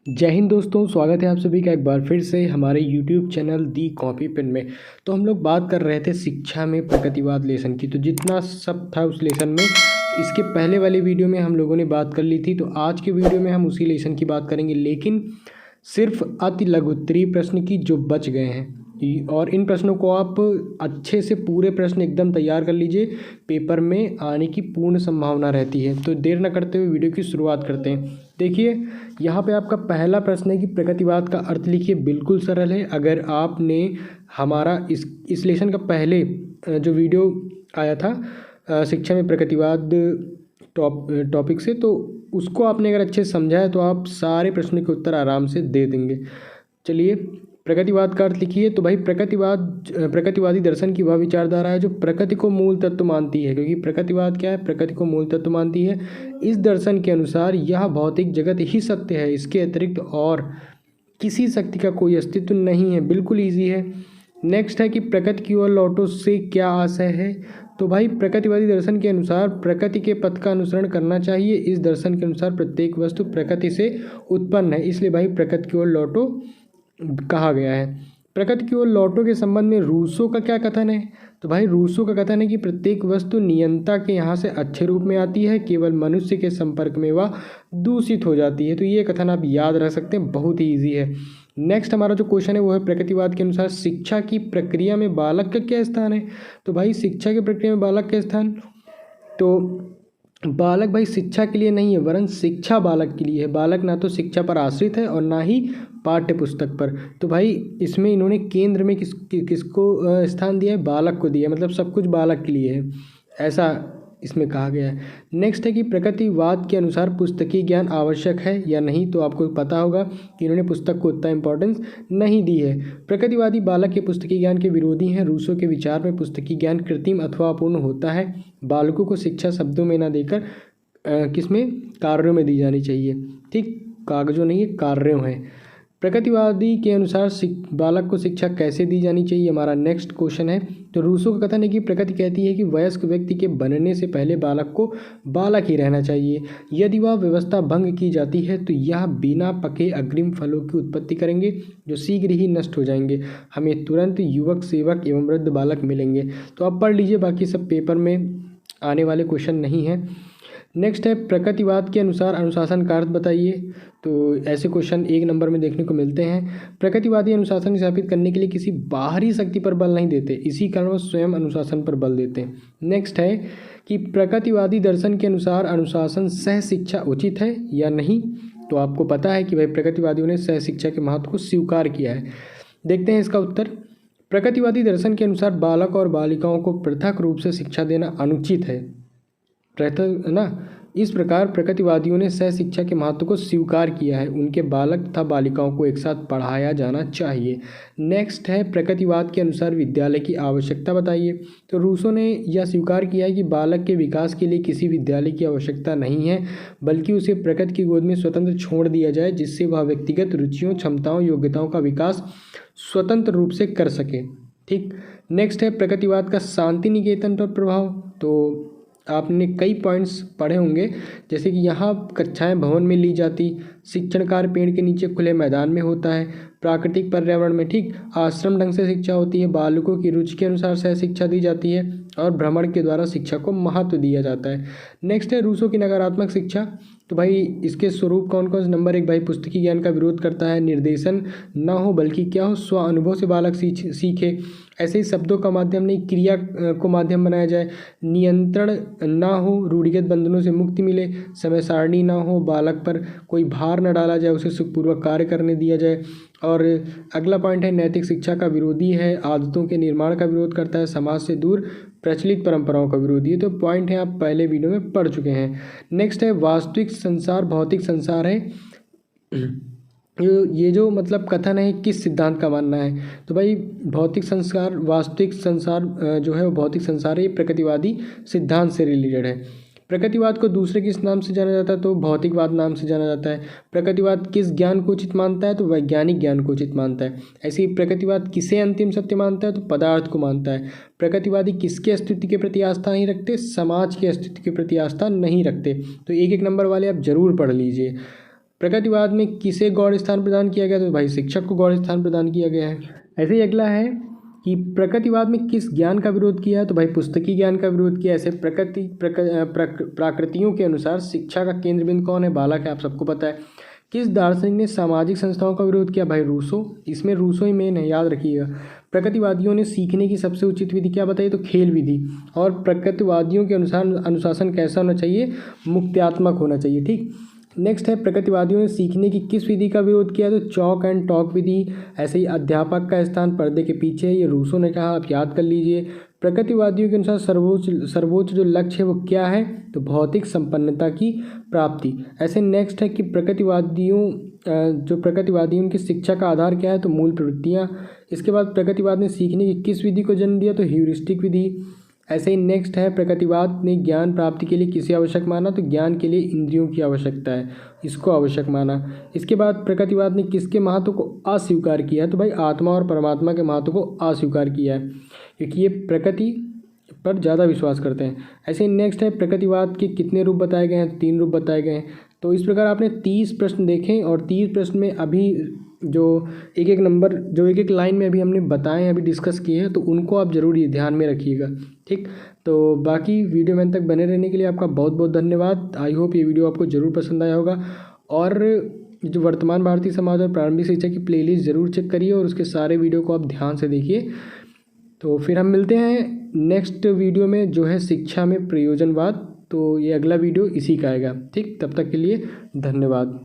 जय हिंद दोस्तों, स्वागत है आप सभी का एक बार फिर से हमारे YouTube चैनल दी कॉपी पेन में। तो हम लोग बात कर रहे थे शिक्षा में प्रगतिवाद लेसन की। तो जितना सब था उस लेसन में इसके पहले वाले वीडियो में हम लोगों ने बात कर ली थी। तो आज के वीडियो में हम उसी लेसन की बात करेंगे, लेकिन सिर्फ अति लघुत्तरीय प्रश्न की जो बच गए हैं। और इन प्रश्नों को आप अच्छे से पूरे प्रश्न एकदम तैयार कर लीजिए, पेपर में आने की पूर्ण संभावना रहती है। तो देर न करते हुए वीडियो की शुरुआत करते हैं। देखिए, यहाँ पे आपका पहला प्रश्न है कि प्रगतिवाद का अर्थ लिखिए। बिल्कुल सरल है। अगर आपने हमारा इस लेसन का पहले जो वीडियो आया था शिक्षा में प्रगतिवाद टॉपिक से, तो उसको आपने अगर अच्छे से समझा है तो आप सारे प्रश्नों के उत्तर आराम से दे देंगे। चलिए, प्रगतिवाद का अर्थ लिखिए। तो भाई प्रगतिवादी दर्शन की वह विचारधारा है जो प्रकृति को मूल तत्व मानती है। क्योंकि प्रगतिवाद क्या है? प्रकृति को मूल तत्व मानती है। इस दर्शन के अनुसार यह भौतिक जगत ही सत्य है, इसके अतिरिक्त और किसी शक्ति का कोई अस्तित्व नहीं है। बिल्कुल ईजी है। नेक्स्ट है कि प्रकृति की ओर लौटो से क्या आशय है? तो भाई प्रकृतिवादी दर्शन के अनुसार प्रकृति के पथ का अनुसरण करना चाहिए। इस दर्शन के अनुसार प्रत्येक वस्तु प्रकृति से उत्पन्न है, इसलिए भाई प्रकृति की ओर लौटो कहा गया है। प्रकृति की ओर लौटो के संबंध में रूसो का क्या कथन है? तो भाई रूसो का कथन है कि प्रत्येक वस्तु नियंता के यहाँ से अच्छे रूप में आती है, केवल मनुष्य के संपर्क में वह दूषित हो जाती है। तो ये कथन आप याद रख सकते हैं, बहुत ही ईजी है। नेक्स्ट हमारा जो क्वेश्चन है वो है प्रकृतिवाद के अनुसार शिक्षा की प्रक्रिया में बालक का क्या स्थान है? तो भाई शिक्षा की प्रक्रिया में बालक का स्थान, तो बालक भाई शिक्षा के लिए नहीं है, वरन शिक्षा बालक के लिए है। बालक ना तो शिक्षा पर आश्रित है और ना ही पाठ्य पुस्तक पर। तो भाई इसमें इन्होंने केंद्र में किसको स्थान दिया है? बालक को दिया है। मतलब सब कुछ बालक के लिए है, ऐसा इसमें कहा गया है। नेक्स्ट है कि प्रकृतिवाद के अनुसार पुस्तकीय ज्ञान आवश्यक है या नहीं? तो आपको पता होगा कि इन्होंने पुस्तक को उतना इंपॉर्टेंस नहीं दी है। प्रकृतिवादी बालक के पुस्तकीय ज्ञान के विरोधी हैं। रूसो के विचार में पुस्तकीय ज्ञान कृत्रिम अथवा अपूर्ण होता है। बालकों को शिक्षा शब्दों में ना देकर किसमें? कार्यों में दी जानी चाहिए। ठीक, कागजों नहीं है, कार्यों है। प्रकृतिवादी के अनुसार बालक को शिक्षा कैसे दी जानी चाहिए? हमारा नेक्स्ट क्वेश्चन है। तो रूसो का कथन है कि प्रकृति कहती है कि वयस्क व्यक्ति के बनने से पहले बालक को बालक ही रहना चाहिए। यदि वह व्यवस्था भंग की जाती है तो यह बिना पके अग्रिम फलों की उत्पत्ति करेंगे जो शीघ्र ही नष्ट हो जाएंगे। हमें तुरंत युवक, सेवक एवं वृद्ध बालक मिलेंगे। तो आप पढ़ लीजिए, बाकी सब पेपर में आने वाले क्वेश्चन नहीं है। नेक्स्ट है प्रकृतिवाद के अनुसार अनुशासन का अर्थ बताइए। तो ऐसे क्वेश्चन 1 नंबर में देखने को मिलते हैं। प्रकृतिवादी अनुशासन स्थापित करने के लिए किसी बाहरी शक्ति पर बल नहीं देते, इसी कारण वो स्वयं अनुशासन पर बल देते हैं। नेक्स्ट है कि प्रकृतिवादी दर्शन के अनुसार अनुशासन सह शिक्षा उचित है या नहीं? तो आपको पता है कि भाई प्रकृतिवादियों ने सह शिक्षा के महत्व को स्वीकार किया है। देखते हैं इसका उत्तर। प्रकृतिवादी दर्शन के अनुसार बालक और बालिकाओं को पृथक रूप से शिक्षा देना अनुचित है ना। इस प्रकार प्रकृतिवादियों ने सह शिक्षा के महत्व को स्वीकार किया है। उनके बालक तथा बालिकाओं को एक साथ पढ़ाया जाना चाहिए। नेक्स्ट है प्रकृतिवाद के अनुसार विद्यालय की आवश्यकता बताइए। तो रूसो ने यह स्वीकार किया है कि बालक के विकास के लिए किसी विद्यालय की आवश्यकता नहीं है, बल्कि उसे प्रकृति की गोद में स्वतंत्र छोड़ दिया जाए, जिससे वह व्यक्तिगत रुचियों, क्षमताओं, योग्यताओं का विकास स्वतंत्र रूप से कर सके। ठीक। नेक्स्ट है प्रकृतिवाद का शांति निकेतन पर प्रभाव। तो आपने कई पॉइंट्स पढ़े होंगे, जैसे कि यहाँ कक्षाएं भवन में ली जाती, शिक्षण कार्य पेड़ के नीचे खुले मैदान में होता है, प्राकृतिक पर्यावरण में, ठीक, आश्रम ढंग से शिक्षा होती है, बालकों की रुचि के अनुसार सह शिक्षा दी जाती है और भ्रमण के द्वारा शिक्षा को महत्व दिया जाता है। नेक्स्ट है रूसो की नकारात्मक शिक्षा। तो भाई इसके स्वरूप कौन कौन से? नंबर 1 भाई पुस्तकीय ज्ञान का विरोध करता है, निर्देशन ना हो बल्कि क्या हो, स्व अनुभव से बालक सीखे। ऐसे ही शब्दों का माध्यम नहीं, क्रिया को माध्यम बनाया जाए। नियंत्रण ना हो, रूढ़िगत बंधनों से मुक्ति मिले। समय सारणी ना हो, बालक पर कोई भार न डाला जाए, उसे सुखपूर्वक कार्य करने दिया जाए। और अगला पॉइंट है नैतिक शिक्षा का विरोधी है, आदतों के निर्माण का विरोध करता है, समाज से दूर प्रचलित परंपराओं का विरोधी है। तो पॉइंट है आप पहले वीडियो में पढ़ चुके हैं। नेक्स्ट है वास्तविक संसार भौतिक संसार है। ये जो मतलब कथन है किस सिद्धांत का मानना है? तो भाई भौतिक संसार, वास्तविक संसार जो है वो भौतिक संसार है, ये प्रकृतिवादी सिद्धांत से रिलेटेड है। प्रकृतिवाद को दूसरे किस नाम से जाना जाता है? तो भौतिकवाद नाम से जाना जाता है। प्रकृतिवाद किस ज्ञान को उचित मानता है? तो वैज्ञानिक ज्ञान को उचित मानता है। ऐसे ही प्रकृतिवाद किसे अंतिम सत्य मानता है? तो पदार्थ को मानता है। प्रकृतिवादी किसके अस्तित्व के प्रति आस्था नहीं रखते? समाज के अस्तित्व के प्रति आस्था नहीं रखते। तो 1-1 नंबर वाले आप जरूर पढ़ लीजिए। प्रगतिवाद में किसे गौड़ स्थान प्रदान किया गया? तो भाई शिक्षक को गौड़ स्थान प्रदान किया गया है। ऐसे ही अगला है कि प्रकृतिवाद में किस ज्ञान का विरोध किया है? तो भाई पुस्तकी ज्ञान का विरोध किया। ऐसे प्राकृतियों के अनुसार शिक्षा का केंद्र बिंदु कौन है? बालक है, आप सबको पता है। किस दार्शनिक ने सामाजिक संस्थाओं का विरोध किया? भाई रूसो। इसमें रूसो ही मेन है, याद रखिएगा। प्रकृतिवादियों ने सीखने की सबसे उचित विधि क्या बताई? तो खेल विधि। और प्रकृतिवादियों के अनुसार अनुशासन कैसा होना चाहिए? मुक्त्यात्मक होना चाहिए। ठीक। नेक्स्ट है, प्रकृतिवादियों ने सीखने की किस विधि का विरोध किया? तो चॉक एंड टॉक विधि। ऐसे ही अध्यापक का स्थान पर्दे के पीछे है, ये रूसो ने कहा, आप याद कर लीजिए। प्रकृतिवादियों के अनुसार सर्वोच्च जो लक्ष्य है वो क्या है? तो भौतिक संपन्नता की प्राप्ति। ऐसे नेक्स्ट है कि प्रकृतिवादियों की शिक्षा का आधार क्या है? तो मूल प्रवृत्तियाँ। इसके बाद प्रकृतिवाद ने सीखने की किस विधि को जन्म दिया? तो ह्यूरिस्टिक विधि। ऐसे ही नेक्स्ट है, प्रकृतिवाद ने ज्ञान प्राप्ति के लिए किसे आवश्यक माना? तो ज्ञान के लिए इंद्रियों की आवश्यकता है, इसको आवश्यक माना। इसके बाद प्रकृतिवाद ने किसके महत्व को अस्वीकार किया है? तो भाई आत्मा और परमात्मा के महत्व को अस्वीकार किया है, क्योंकि ये प्रकृति पर ज़्यादा विश्वास करते हैं। ऐसे ही नेक्स्ट है, प्रकृतिवाद के कितने रूप बताए गए हैं? तो 3 रूप बताए गए हैं। तो इस प्रकार आपने 30 प्रश्न देखें और 30 प्रश्न में अभी जो एक एक लाइन में अभी हमने बताए हैं, अभी डिस्कस किए हैं, तो उनको आप ज़रूर ये ध्यान में रखिएगा। ठीक। तो बाकी वीडियो में अंत तक बने रहने के लिए आपका बहुत बहुत धन्यवाद। आई होप ये वीडियो आपको ज़रूर पसंद आया होगा। और जो वर्तमान भारतीय समाज और प्रारंभिक शिक्षा की प्लेलिस्ट ज़रूर चेक करिए और उसके सारे वीडियो को आप ध्यान से देखिए। तो फिर हम मिलते हैं नेक्स्ट वीडियो में, जो है शिक्षा में प्रयोजनवाद। तो ये अगला वीडियो इसी का आएगा। ठीक, तब तक के लिए धन्यवाद।